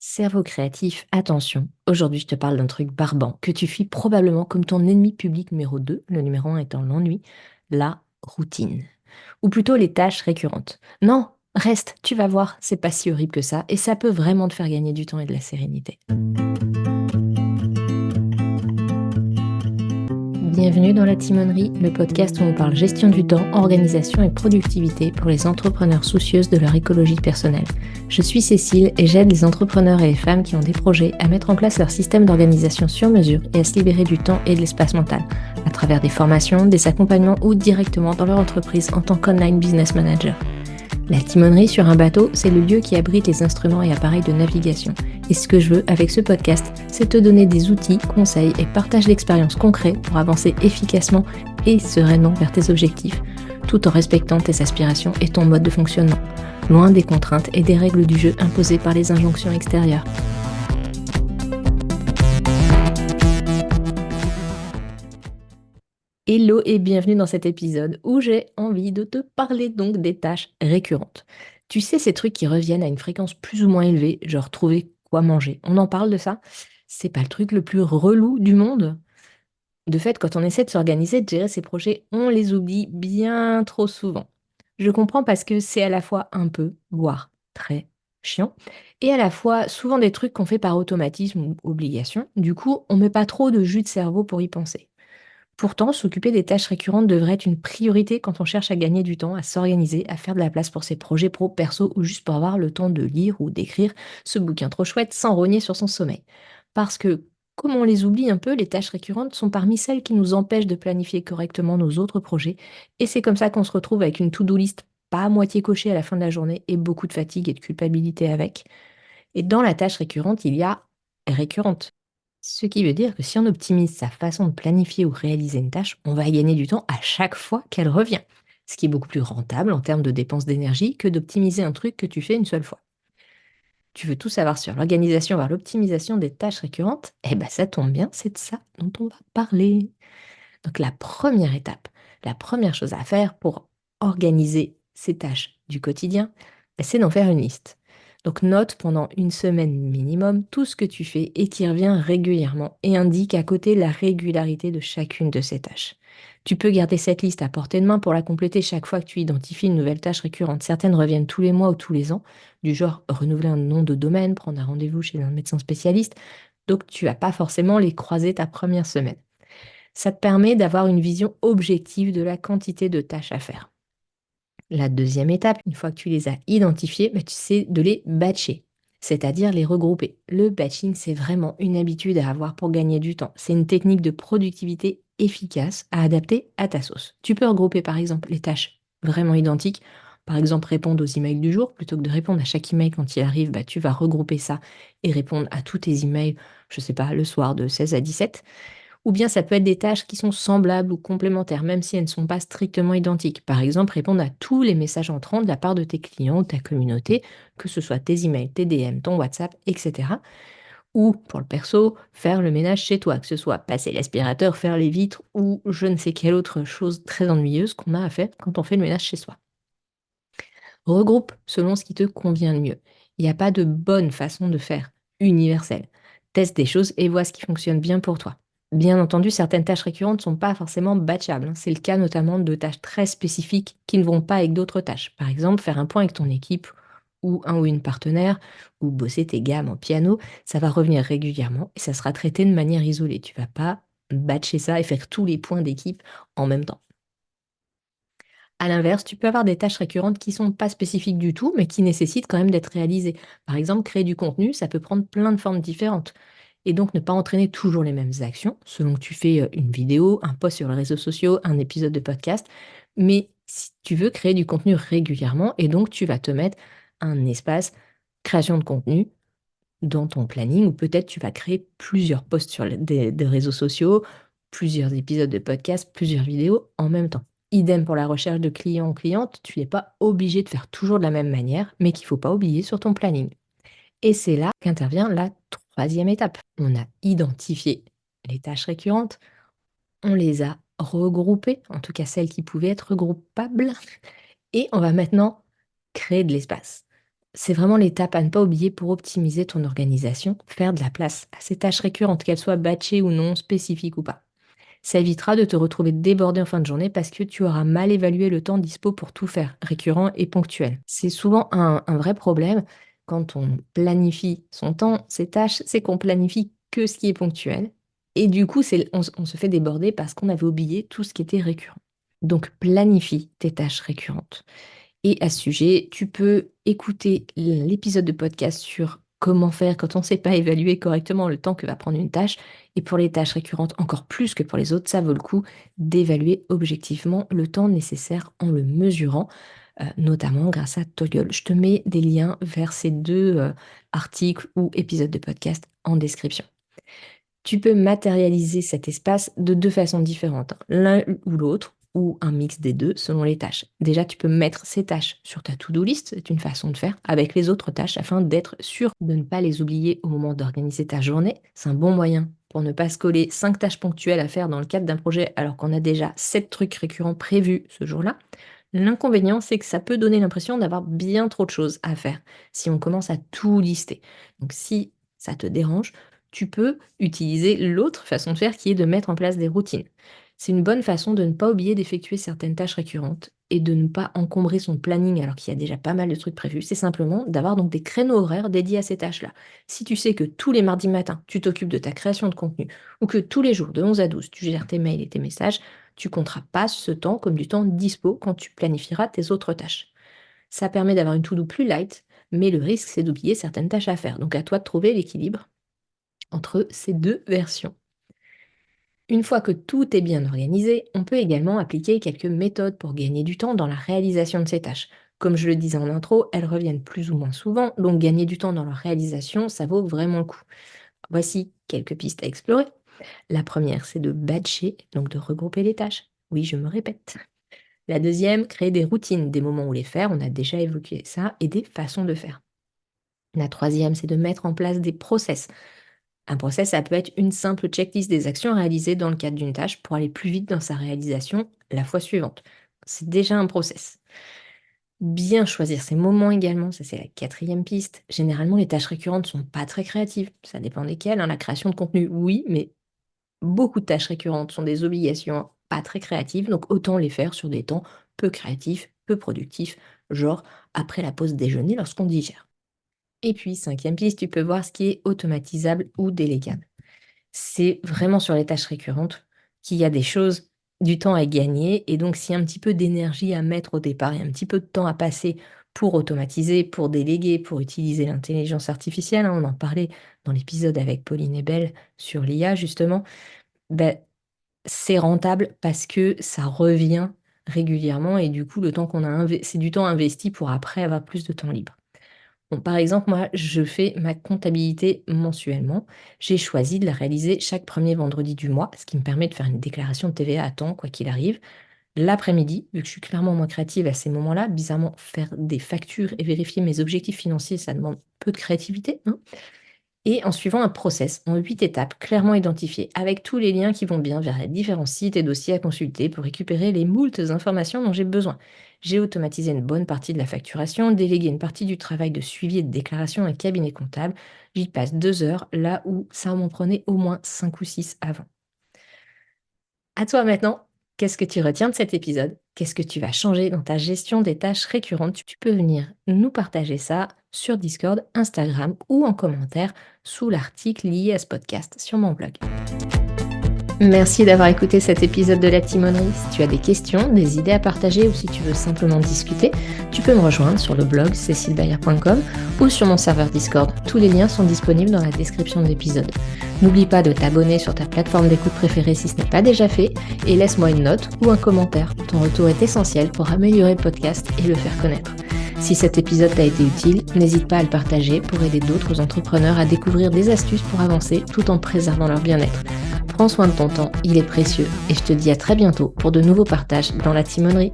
Cerveau créatif, attention. Aujourd'hui, je te parle d'un truc barbant que tu fuis probablement comme ton ennemi public numéro 2, le numéro 1 étant l'ennui, la routine. Ou plutôt les tâches récurrentes. Non, reste, tu vas voir, c'est pas si horrible que ça et ça peut vraiment te faire gagner du temps et de la sérénité. Bienvenue dans la Timonerie, le podcast où on parle gestion du temps, organisation et productivité pour les entrepreneurs soucieuses de leur écologie personnelle. Je suis Cécile et j'aide les entrepreneurs et les femmes qui ont des projets à mettre en place leur système d'organisation sur mesure et à se libérer du temps et de l'espace mental, à travers des formations, des accompagnements ou directement dans leur entreprise en tant qu'online business manager. La timonerie sur un bateau, c'est le lieu qui abrite les instruments et appareils de navigation. Et ce que je veux avec ce podcast, c'est te donner des outils, conseils et partage d'expériences concrets pour avancer efficacement et sereinement vers tes objectifs, tout en respectant tes aspirations et ton mode de fonctionnement, loin des contraintes et des règles du jeu imposées par les injonctions extérieures. Hello et bienvenue dans cet épisode où j'ai envie de te parler donc des tâches récurrentes. Tu sais, ces trucs qui reviennent à une fréquence plus ou moins élevée, genre trouver quoi manger. On en parle de ça? C'est pas le truc le plus relou du monde. De fait, quand on essaie de s'organiser, de gérer ses projets, on les oublie bien trop souvent. Je comprends parce que c'est à la fois un peu, voire très chiant, et à la fois souvent des trucs qu'on fait par automatisme ou obligation. Du coup, on met pas trop de jus de cerveau pour y penser. Pourtant, s'occuper des tâches récurrentes devrait être une priorité quand on cherche à gagner du temps, à s'organiser, à faire de la place pour ses projets pro, perso ou juste pour avoir le temps de lire ou d'écrire ce bouquin trop chouette sans rogner sur son sommeil. Parce que, comme on les oublie un peu, les tâches récurrentes sont parmi celles qui nous empêchent de planifier correctement nos autres projets. Et c'est comme ça qu'on se retrouve avec une to-do list pas à moitié cochée à la fin de la journée et beaucoup de fatigue et de culpabilité avec. Et dans la tâche récurrente, il y a récurrente. Ce qui veut dire que si on optimise sa façon de planifier ou réaliser une tâche, on va gagner du temps à chaque fois qu'elle revient. Ce qui est beaucoup plus rentable en termes de dépenses d'énergie que d'optimiser un truc que tu fais une seule fois. Tu veux tout savoir sur l'organisation vers l'optimisation des tâches récurrentes? Eh ben ça tombe bien, c'est de ça dont on va parler. Donc la première étape, la première chose à faire pour organiser ces tâches du quotidien, c'est d'en faire une liste. Donc note pendant une semaine minimum tout ce que tu fais et qui revient régulièrement et indique à côté la régularité de chacune de ces tâches. Tu peux garder cette liste à portée de main pour la compléter chaque fois que tu identifies une nouvelle tâche récurrente. Certaines reviennent tous les mois ou tous les ans, du genre renouveler un nom de domaine, prendre un rendez-vous chez un médecin spécialiste. Donc tu vas pas forcément les croiser ta première semaine. Ça te permet d'avoir une vision objective de la quantité de tâches à faire. La deuxième étape, une fois que tu les as identifiées, tu sais de les batcher, c'est-à-dire les regrouper. Le batching, c'est vraiment une habitude à avoir pour gagner du temps. C'est une technique de productivité efficace à adapter à ta sauce. Tu peux regrouper par exemple les tâches vraiment identiques. Par exemple, répondre aux emails du jour, plutôt que de répondre à chaque email quand il arrive, tu vas regrouper ça et répondre à tous tes emails, je sais pas, le soir de 16 à 17. Ou bien ça peut être des tâches qui sont semblables ou complémentaires, même si elles ne sont pas strictement identiques. Par exemple, répondre à tous les messages entrants de la part de tes clients ou ta communauté, que ce soit tes emails, tes DM, ton WhatsApp, etc. Ou, pour le perso, faire le ménage chez toi, que ce soit passer l'aspirateur, faire les vitres ou je ne sais quelle autre chose très ennuyeuse qu'on a à faire quand on fait le ménage chez soi. Regroupe selon ce qui te convient le mieux. Il n'y a pas de bonne façon de faire universelle. Teste des choses et vois ce qui fonctionne bien pour toi. Bien entendu, certaines tâches récurrentes ne sont pas forcément batchables. C'est le cas notamment de tâches très spécifiques qui ne vont pas avec d'autres tâches. Par exemple, faire un point avec ton équipe ou un ou une partenaire, ou bosser tes gammes en piano, ça va revenir régulièrement et ça sera traité de manière isolée. Tu vas pas batcher ça et faire tous les points d'équipe en même temps. À l'inverse, tu peux avoir des tâches récurrentes qui sont pas spécifiques du tout, mais qui nécessitent quand même d'être réalisées. Par exemple, créer du contenu, ça peut prendre plein de formes différentes. Et donc ne pas entraîner toujours les mêmes actions, selon que tu fais une vidéo, un post sur les réseaux sociaux, un épisode de podcast. Mais si tu veux créer du contenu régulièrement, et donc tu vas te mettre un espace création de contenu dans ton planning, ou peut-être tu vas créer plusieurs posts sur des réseaux sociaux, plusieurs épisodes de podcast, plusieurs vidéos en même temps. Idem pour la recherche de clients ou clientes, tu n'es pas obligé de faire toujours de la même manière, mais qu'il ne faut pas oublier sur ton planning. Et c'est là qu'intervient la troisième étape. On a identifié les tâches récurrentes, on les a regroupées, en tout cas celles qui pouvaient être regroupables, et on va maintenant créer de l'espace. c'est vraiment l'étape à ne pas oublier pour optimiser ton organisation, faire de la place à ces tâches récurrentes, qu'elles soient batchées ou non, spécifiques ou pas. Ça évitera de te retrouver débordé en fin de journée parce que tu auras mal évalué le temps dispo pour tout faire, récurrent et ponctuel. C'est souvent un vrai problème quand on planifie son temps, ses tâches, c'est qu'on planifie que ce qui est ponctuel. Et du coup, on se fait déborder parce qu'on avait oublié tout ce qui était récurrent. Donc, planifie tes tâches récurrentes. Et à ce sujet, tu peux écouter l'épisode de podcast sur comment faire quand on ne sait pas évaluer correctement le temps que va prendre une tâche. Et pour les tâches récurrentes, encore plus que pour les autres, ça vaut le coup d'évaluer objectivement le temps nécessaire en le mesurant, notamment grâce à Toggle. Je te mets des liens vers ces deux articles ou épisodes de podcast en description. Tu peux matérialiser cet espace de deux façons différentes, hein. L'un ou l'autre, ou un mix des deux selon les tâches. Déjà, tu peux mettre ces tâches sur ta to-do list, c'est une façon de faire, avec les autres tâches afin d'être sûr de ne pas les oublier au moment d'organiser ta journée. C'est un bon moyen pour ne pas se coller 5 tâches ponctuelles à faire dans le cadre d'un projet alors qu'on a déjà 7 trucs récurrents prévus ce jour-là. L'inconvénient, c'est que ça peut donner l'impression d'avoir bien trop de choses à faire si on commence à tout lister. Donc si ça te dérange, tu peux utiliser l'autre façon de faire qui est de mettre en place des routines. C'est une bonne façon de ne pas oublier d'effectuer certaines tâches récurrentes et de ne pas encombrer son planning alors qu'il y a déjà pas mal de trucs prévus. C'est simplement d'avoir donc des créneaux horaires dédiés à ces tâches-là. Si tu sais que tous les mardis matins, tu t'occupes de ta création de contenu ou que tous les jours de 11 à 12, tu gères tes mails et tes messages, tu compteras pas ce temps comme du temps dispo quand tu planifieras tes autres tâches. Ça permet d'avoir une to-do plus light, mais le risque c'est d'oublier certaines tâches à faire. Donc à toi de trouver l'équilibre entre ces deux versions. Une fois que tout est bien organisé, on peut également appliquer quelques méthodes pour gagner du temps dans la réalisation de ces tâches. Comme je le disais en intro, elles reviennent plus ou moins souvent, donc gagner du temps dans leur réalisation, ça vaut vraiment le coup. Voici quelques pistes à explorer. La première, c'est de batcher, donc de regrouper les tâches. Oui, je me répète. La deuxième, créer des routines, des moments où les faire, on a déjà évoqué ça, et des façons de faire. La troisième, c'est de mettre en place des process. Un process, ça peut être une simple checklist des actions réalisées dans le cadre d'une tâche pour aller plus vite dans sa réalisation la fois suivante. C'est déjà un process. Bien choisir ses moments également, ça c'est la quatrième piste. Généralement, les tâches récurrentes ne sont pas très créatives. Ça dépend desquelles, hein. La création de contenu, oui, mais beaucoup de tâches récurrentes sont des obligations pas très créatives, donc autant les faire sur des temps peu créatifs, peu productifs, genre après la pause déjeuner lorsqu'on digère. Et puis, cinquième piste, tu peux voir ce qui est automatisable ou délégable. C'est vraiment sur les tâches récurrentes qu'il y a des choses, du temps à gagner, et donc s'il y a un petit peu d'énergie à mettre au départ et un petit peu de temps à passer pour automatiser, pour déléguer, pour utiliser l'intelligence artificielle, hein, on en parlait dans l'épisode avec Pauline Ebel sur l'IA justement, ben, c'est rentable parce que ça revient régulièrement et du coup le temps c'est du temps investi pour après avoir plus de temps libre. Bon, par exemple, moi, je fais ma comptabilité mensuellement. J'ai choisi de la réaliser chaque premier vendredi du mois, ce qui me permet de faire une déclaration de TVA à temps, quoi qu'il arrive. L'après-midi, vu que je suis clairement moins créative à ces moments-là, bizarrement, faire des factures et vérifier mes objectifs financiers, ça demande peu de créativité, hein. Et en suivant un process en 8 étapes clairement identifiées, avec tous les liens qui vont bien vers les différents sites et dossiers à consulter pour récupérer les moultes informations dont j'ai besoin. J'ai automatisé une bonne partie de la facturation, délégué une partie du travail de suivi et de déclaration à un cabinet comptable. J'y passe 2 heures, là où ça m'en prenait au moins 5 ou 6 avant. À toi maintenant, qu'est-ce que tu retiens de cet épisode? Qu'est-ce que tu vas changer dans ta gestion des tâches récurrentes? Tu peux venir nous partager ça sur Discord, Instagram ou en commentaire sous l'article lié à ce podcast sur mon blog. Merci d'avoir écouté cet épisode de La Timonerie. Si tu as des questions, des idées à partager ou si tu veux simplement discuter, tu peux me rejoindre sur le blog cecilebayer.com ou sur mon serveur Discord. Tous les liens sont disponibles dans la description de l'épisode. N'oublie pas de t'abonner sur ta plateforme d'écoute préférée si ce n'est pas déjà fait et laisse-moi une note ou un commentaire. Ton retour est essentiel pour améliorer le podcast et le faire connaître. Si cet épisode t'a été utile, n'hésite pas à le partager pour aider d'autres entrepreneurs à découvrir des astuces pour avancer tout en préservant leur bien-être. Prends soin de ton temps, il est précieux et je te dis à très bientôt pour de nouveaux partages dans la timonerie.